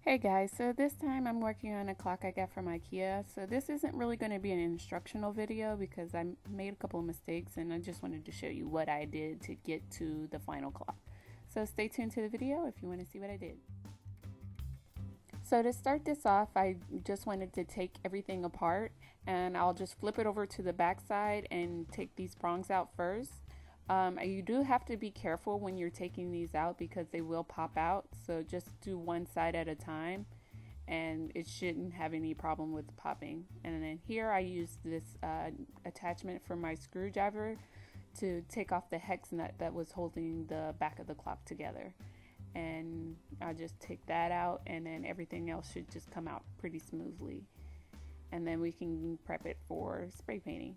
Hey guys, so this time I'm working on a clock I got from IKEA. So this isn't really going to be an instructional video because I made a couple of mistakes and I just wanted to show you what I did to get to the final clock. So stay tuned to the video if you want to see what I did. So to start this off, I just wanted to take everything apart and I'll just flip it over to the back side and take these prongs out first. You do have to be careful when you're taking these out because they will pop out. So just do one side at a time and it shouldn't have any problem with popping. And then here I use this attachment for my screwdriver to take off the hex nut that was holding the back of the clock together. And I just take that out and then everything else should just come out pretty smoothly. And then we can prep it for spray painting.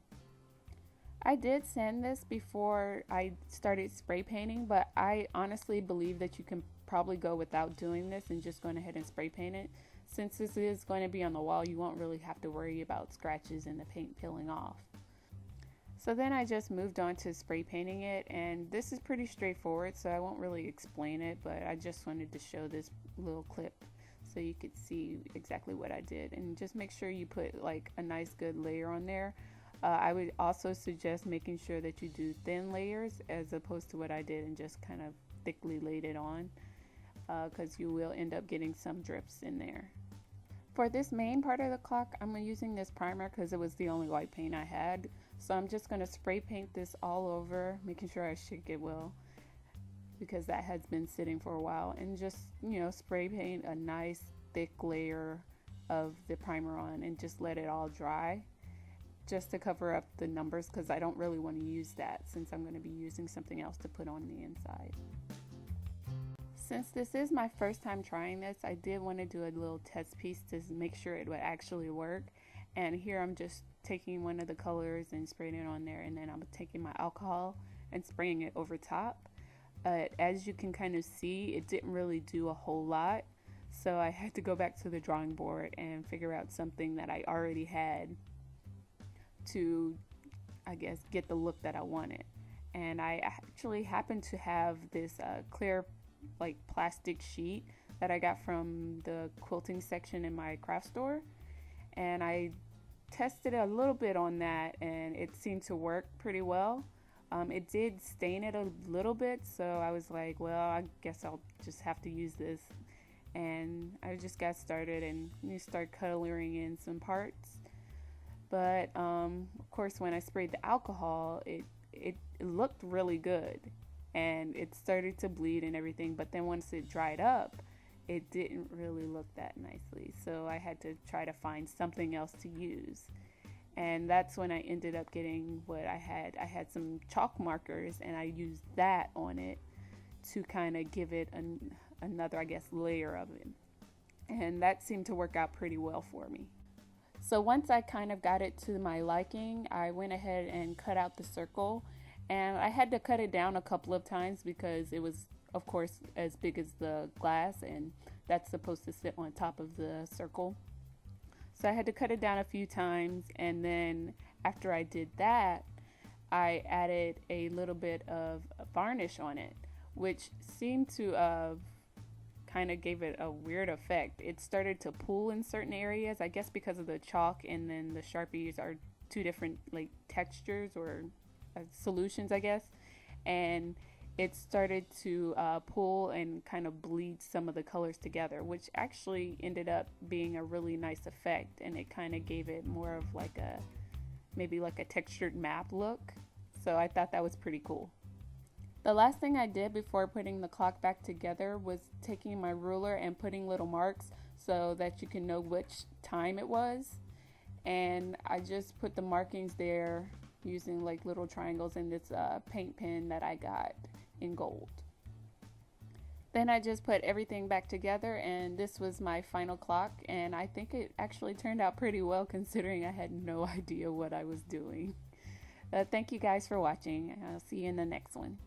I did sand this before I started spray painting, but I honestly believe that you can probably go without doing this and just going ahead and spray paint it. Since this is going to be on the wall, you won't really have to worry about scratches and the paint peeling off. So then I just moved on to spray painting it, and this is pretty straightforward, so I won't really explain it, but I just wanted to show this little clip so you could see exactly what I did. And just make sure you put like a nice good layer on there. I would also suggest making sure that you do thin layers as opposed to what I did and just kind of thickly laid it on, because you will end up getting some drips in there. For this main part of the clock, I'm using this primer because it was the only white paint I had. So I'm just going to spray paint this all over, making sure I shake it well because that has been sitting for a while, and just, spray paint a nice thick layer of the primer on and just let it all dry just to cover up the numbers because I don't really want to use that since I'm going to be using something else to put on the inside. Since this is my first time trying this, I did want to do a little test piece to make sure it would actually work. And here I'm just taking one of the colors and spraying it on there, and then I'm taking my alcohol and spraying it over top. As you can kind of see, it didn't really do a whole lot. So I had to go back to the drawing board and figure out something that I already had to, I guess, get the look that I wanted. And I actually happened to have this clear like plastic sheet that I got from the quilting section in my craft store, and I tested a little bit on that and it seemed to work pretty well. It did stain it a little bit, so I was like, well, I guess I'll just have to use this. And I just got started and you start coloring in some parts. But of course, when I sprayed the alcohol, it looked really good and it started to bleed and everything. But then once it dried up, it didn't really look that nicely. So I had to try to find something else to use. And that's when I ended up getting what I had. I had some chalk markers and I used that on it to kind of give it another, I guess, layer of it. And that seemed to work out pretty well for me. So once I kind of got it to my liking, I went ahead and cut out the circle. And I had to cut it down a couple of times because it was, of course, as big as the glass, and that's supposed to sit on top of the circle. So I had to cut it down a few times, and then after I did that, I added a little bit of varnish on it, which seemed to kind of gave it a weird effect. It started to pool in certain areas, I guess because of the chalk, and then the Sharpies are two different like textures or solutions, I guess. And it started to pull and kind of bleed some of the colors together, which actually ended up being a really nice effect, and it kind of gave it more of like a maybe like a textured map look. So I thought that was pretty cool. The last thing I did before putting the clock back together was taking my ruler and putting little marks so that you can know which time it was. And I just put the markings there using like little triangles in this paint pen that I got in gold. Then I just put everything back together, and this was my final clock, and I think it actually turned out pretty well considering I had no idea what I was doing. Thank you guys for watching. I'll see you in the next one.